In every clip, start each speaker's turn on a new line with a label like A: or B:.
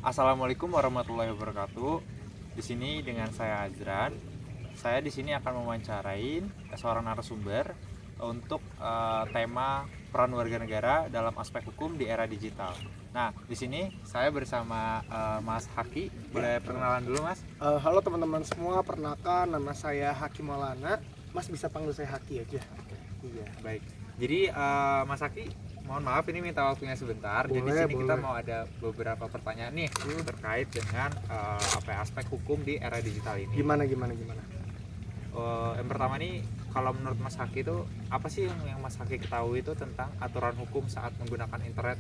A: Assalamualaikum warahmatullahi wabarakatuh. Di sini dengan saya Azran. Saya di sini akan mewawancarain seorang narasumber untuk tema peran warga negara dalam aspek hukum di era digital. Nah, di sini saya bersama Mas Haki. Boleh perkenalan dulu, Mas?
B: Halo teman-teman semua, perkenalkan nama saya Haki Maulana. Mas bisa panggil saya Haki aja.
A: Iya, baik. Jadi Mas Haki, mohon maaf ini minta waktunya sebentar. Jadi di
B: Boleh,
A: sini kita
B: boleh.
A: mau ada beberapa pertanyaan nih terkait dengan aspek hukum di era digital ini.
B: Gimana?
A: Yang pertama nih, kalau menurut Mas Haki itu apa sih yang Mas Haki ketahui itu tentang aturan hukum saat menggunakan internet?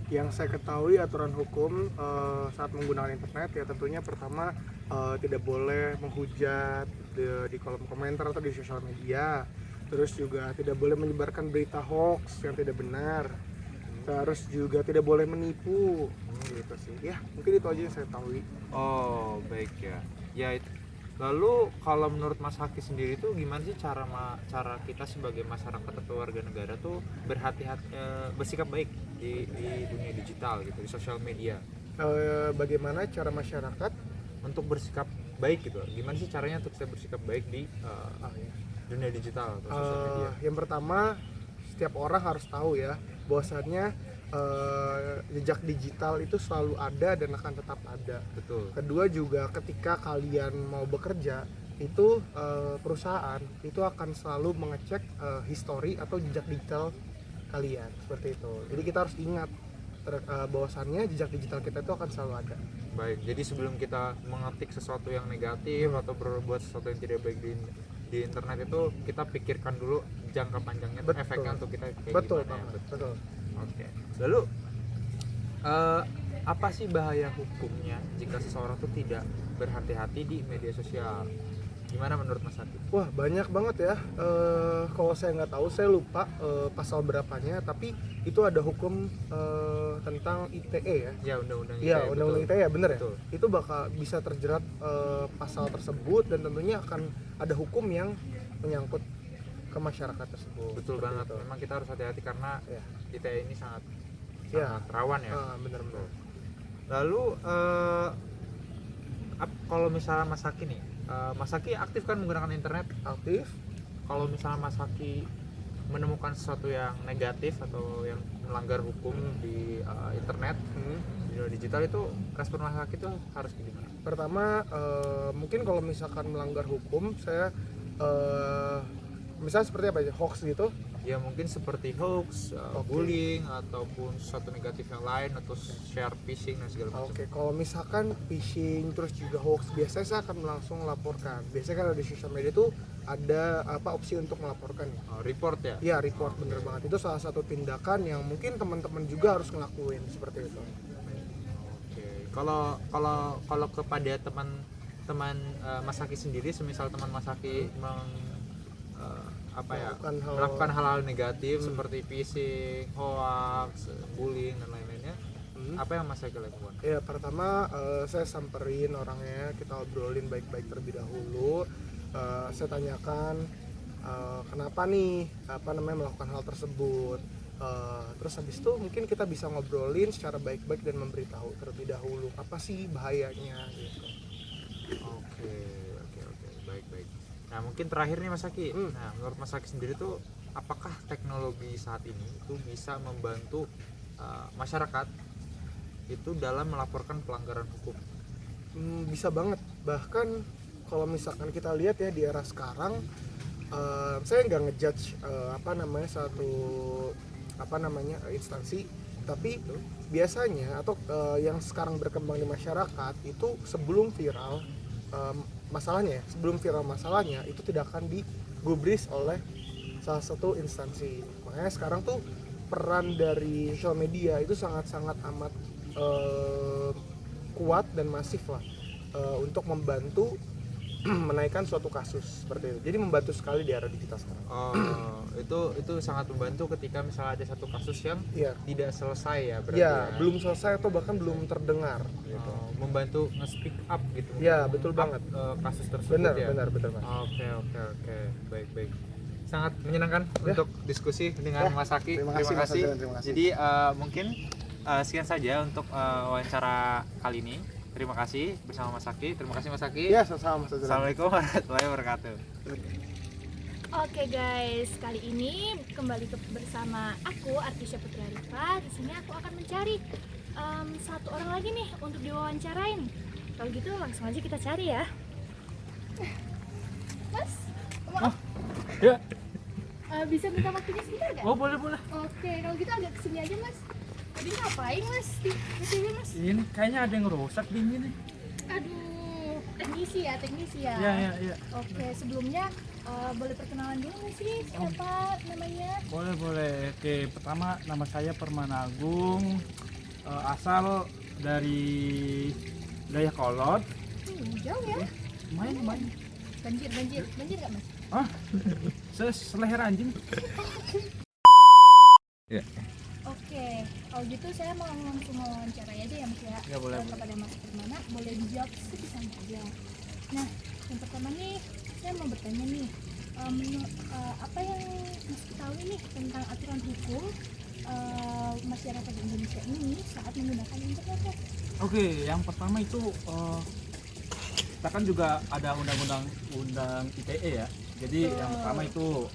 B: Yang saya ketahui aturan hukum saat menggunakan internet ya tentunya pertama tidak boleh menghujat di kolom komentar atau di sosial media. Terus juga tidak boleh menyebarkan berita hoax yang tidak benar. Terus juga tidak boleh menipu. Gitu sih. Ya, mungkin itu aja yang saya tahu.
A: Oh, baik ya. Ya itu. Lalu kalau menurut Mas Haki sendiri tuh gimana sih cara kita sebagai masyarakat atau warga negara tuh berhati-hati, bersikap baik di dunia digital gitu, di sosial media,
B: Bagaimana cara masyarakat
A: untuk bersikap baik gitu? Gimana sih caranya untuk saya bersikap baik di dunia digital atau sosial media?
B: Yang pertama, setiap orang harus tahu ya bahwasannya jejak digital itu selalu ada dan akan tetap ada.
A: Betul.
B: Kedua juga ketika kalian mau bekerja itu perusahaan itu akan selalu mengecek history atau jejak digital kalian seperti itu. Jadi kita harus ingat bahwasannya jejak digital kita itu akan selalu ada.
A: Baik, jadi sebelum kita mengetik sesuatu yang negatif atau berbuat sesuatu yang tidak baik di internet itu kita pikirkan dulu jangka panjangnya efeknya untuk kita kayak
B: Betul
A: gimana ya.
B: banget, betul.
A: Oke. Lalu apa sih bahaya hukumnya jika seseorang tuh tidak berhati-hati di media sosial? Gimana menurut Mas Hati?
B: Wah, banyak banget ya. Kalau saya nggak tahu, saya lupa pasal berapanya. Tapi itu ada hukum tentang ITE ya.
A: Ya, undang-undang
B: Iya,
A: ITE,
B: undang-undang
A: betul.
B: ITE ya, bener ya.
A: Betul.
B: Itu bakal bisa terjerat pasal tersebut dan tentunya akan ada hukum yang menyangkut ke masyarakat tersebut.
A: Betul
B: Seperti
A: banget.
B: itu.
A: Memang kita harus hati-hati karena
B: Ya.
A: ITE ini sangat
B: Ya.
A: rawan ya.
B: Bener-bener.
A: Lalu kalau misalnya Mas Haki nih, Mas Haki aktif kan menggunakan internet.
B: Aktif.
A: Kalau misalnya Mas Haki menemukan sesuatu yang negatif atau yang melanggar hukum di internet, di dunia digital itu respon Mas Haki itu harus gimana?
B: Pertama, mungkin kalau misalkan melanggar hukum, saya misalnya seperti apa ya, hoax gitu.
A: Ya mungkin seperti hoax, bullying ataupun sesuatu negatif yang lain atau share phishing dan segala macam.
B: Oke, kalau misalkan phishing terus juga hoax, biasanya saya akan langsung laporkan. Biasanya kalau di sosial media itu ada opsi untuk melaporkan ya.
A: Report ya?
B: Iya, report, bener banget. Itu salah satu tindakan yang mungkin teman-teman juga harus ngelakuin seperti itu.
A: Oke. Kalau kepada teman Mas Haki sendiri, semisal teman Mas Haki melakukan hal-hal negatif seperti phishing, hoax, bullying dan lain-lainnya, apa yang Mas Haki lakukan?
B: Ya, pertama saya samperin orangnya, kita obrolin baik-baik terlebih dahulu. Saya tanyakan kenapa nih melakukan hal tersebut. Terus habis itu mungkin kita bisa ngobrolin secara baik-baik dan memberitahu terlebih dahulu apa sih bahayanya gitu.
A: Oke, baik. Nah mungkin terakhir nih Mas Haki, nah menurut Mas Haki sendiri tuh apakah teknologi saat ini itu bisa membantu masyarakat itu dalam melaporkan pelanggaran hukum?
B: Bisa banget, bahkan kalau misalkan kita lihat ya di era sekarang, saya nggak ngejudge satu instansi, tapi biasanya atau yang sekarang berkembang di masyarakat itu sebelum viral masalahnya itu tidak akan digubris oleh salah satu instansi. Makanya sekarang tuh peran dari sosial media itu sangat-sangat amat kuat dan masif lah untuk membantu menaikkan suatu kasus seperti itu. Jadi membantu sekali di era digital sekarang.
A: Itu sangat membantu ketika misalnya ada satu kasus yang tidak selesai ya berarti.
B: Belum selesai atau bahkan belum terdengar gitu.
A: Membantu nge-speak up gitu.
B: Ya, betul banget.
A: Kasus tersebut.
B: Benar.
A: Oke. Baik. Sangat menyenangkan untuk diskusi dengan Mas Haki.
B: Terima kasih.
A: Jadi mungkin sekian saja untuk wawancara kali ini. Terima kasih bersama Mas Aki. Terima kasih Mas Aki.
B: Ya, sama Mas Azran.
A: Assalamualaikum warahmatullahi wabarakatuh.
C: Oke guys, kali ini kembali bersama aku Artisha Putra Rifa. Di sini aku akan mencari satu orang lagi nih untuk diwawancarain. Kalau gitu langsung aja kita cari ya. Mas, maaf.
D: Ya.
C: Bisa minta waktunya sebentar nggak?
D: Oh, boleh.
C: Oke, kalau gitu agak kesini aja mas. Tadi ngapain mas di sini mas?
D: Ini kayaknya ada yang rusak dingin nih.
C: Aduh, teknisi ya.
D: Iya.
C: Oke, sebelumnya boleh perkenalan dulu nggak sih siapa namanya?
D: Boleh. Oke, pertama nama saya Permana Agung. Asal dari Dayakolot.
C: Jauh ya?
D: Main.
C: Banjir nggak mas?
D: Ah, seleher anjing.
C: Oke, kalau gitu saya mau langsung wawancara aja ya mas ya.
D: Ya, boleh.
C: Kepada Mas Permana, boleh dijawab sebisa saja. Nah, yang pertama nih, saya mau bertanya nih, apa yang mas ketahui nih tentang aturan hukum masyarakat Indonesia ini saat menggunakan internet ya?
D: Oke, yang pertama itu kita kan juga ada undang ITE ya. Jadi yang pertama itu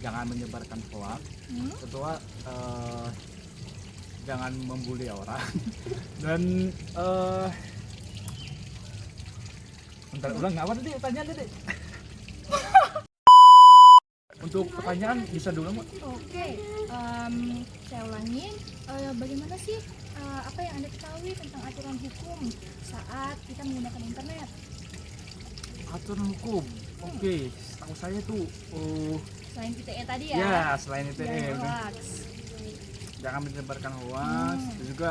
D: jangan menyebarkan hoax. Kedua jangan membuli orang. Dan bentar, ulang nggak apa tadi pertanyaan tadi? Untuk pertanyaan bisa dulu Mbak?
C: Oke, saya ulangin. Bagaimana sih apa yang anda ketahui tentang aturan hukum saat kita menggunakan internet?
D: Aturan hukum. Oke, setahu saya tuh
C: Selain ITE tadi ya?
D: ya selain itu
C: Jangan hoax.
D: jangan menyebarkan hoax. Dan juga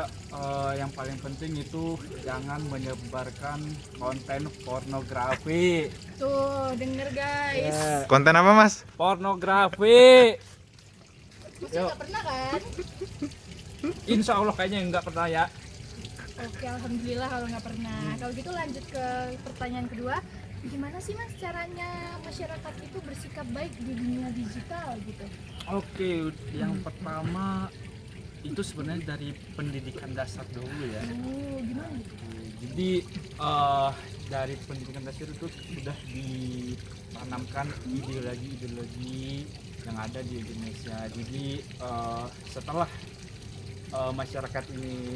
D: yang paling penting itu jangan menyebarkan konten pornografi.
C: Tuh, denger guys.
D: Ya,
A: Konten apa Mas?
D: pornografi.
C: Mas nggak pernah kan?
D: Insya Allah kayaknya nggak pernah ya.
C: Oke, alhamdulillah kalau nggak pernah. Kalau gitu lanjut ke pertanyaan kedua. Gimana sih mas caranya masyarakat itu bersikap baik di dunia digital gitu?
D: Oke, yang pertama itu sebenarnya dari pendidikan dasar dulu ya.
C: Gimana gitu?
D: Jadi dari pendidikan dasar itu sudah ditanamkan ideologi yang ada di Indonesia. Jadi setelah masyarakat ini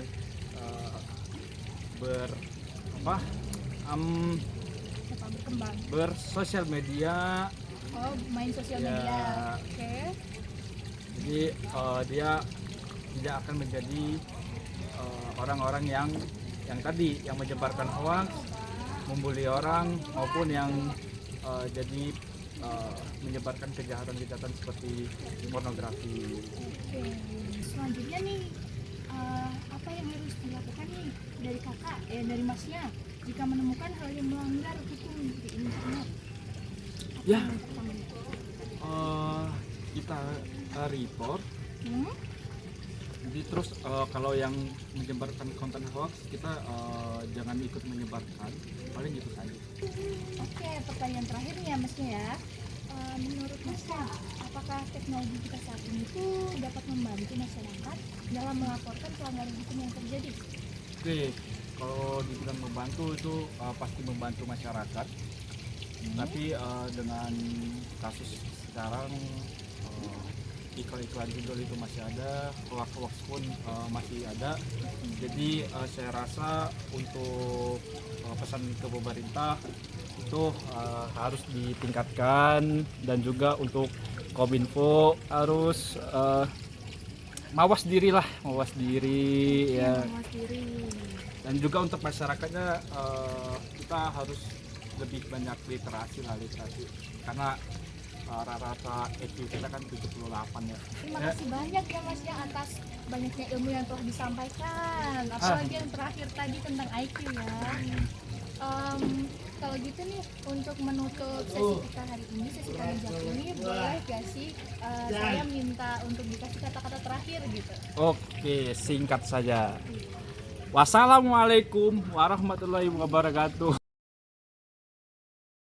C: Berkembang.
D: bersosial media,
C: Oh, main sosial
D: Ya.
C: media. Oke.
D: jadi dia tidak akan menjadi orang-orang yang tadi yang menyebarkan hoax, membuli orang, maupun yang jadi menyebarkan kejahatan-kejahatan seperti pornografi.
C: Oke. Selanjutnya nih, apa yang harus dilakukan nih dari kakak, dari masnya, jika menemukan hal yang melanggar hukum di internet? Apa
D: Ya.
C: yang pertama?
D: Kita report.
C: Hmm?
D: Jadi terus kalau yang menyebarkan konten hoax kita jangan ikut menyebarkan, paling itu saja.
C: Oke, pertanyaan terakhir nih ya masnya ya. Menurut masnya, apakah teknologi kita saat ini tuh dapat membantu masyarakat dalam melaporkan pelanggaran hukum yang terjadi?
D: Oke, kalau dibilang membantu itu pasti membantu masyarakat. Tapi dengan kasus sekarang iklan-iklan judul itu masih ada, hoax pun masih ada. Jadi saya rasa untuk pesan ke pemerintah itu harus ditingkatkan, dan juga untuk Kominfo harus mawas diri ya.
C: Mawas diri.
D: Dan juga untuk masyarakatnya kita harus lebih banyak literasi karena rata-rata IQ kita kan 78 ya.
C: Terima kasih banyak ya mas ya atas banyaknya ilmu yang telah disampaikan. Apalagi yang terakhir tadi tentang IQ ya. Kalau gitu nih untuk menutup sesi kita hari ini, sesi tanya jawab ini, boleh gak sih saya minta untuk dikasih kata-kata terakhir gitu?
D: Oke, singkat saja. Wassalamualaikum warahmatullahi wabarakatuh.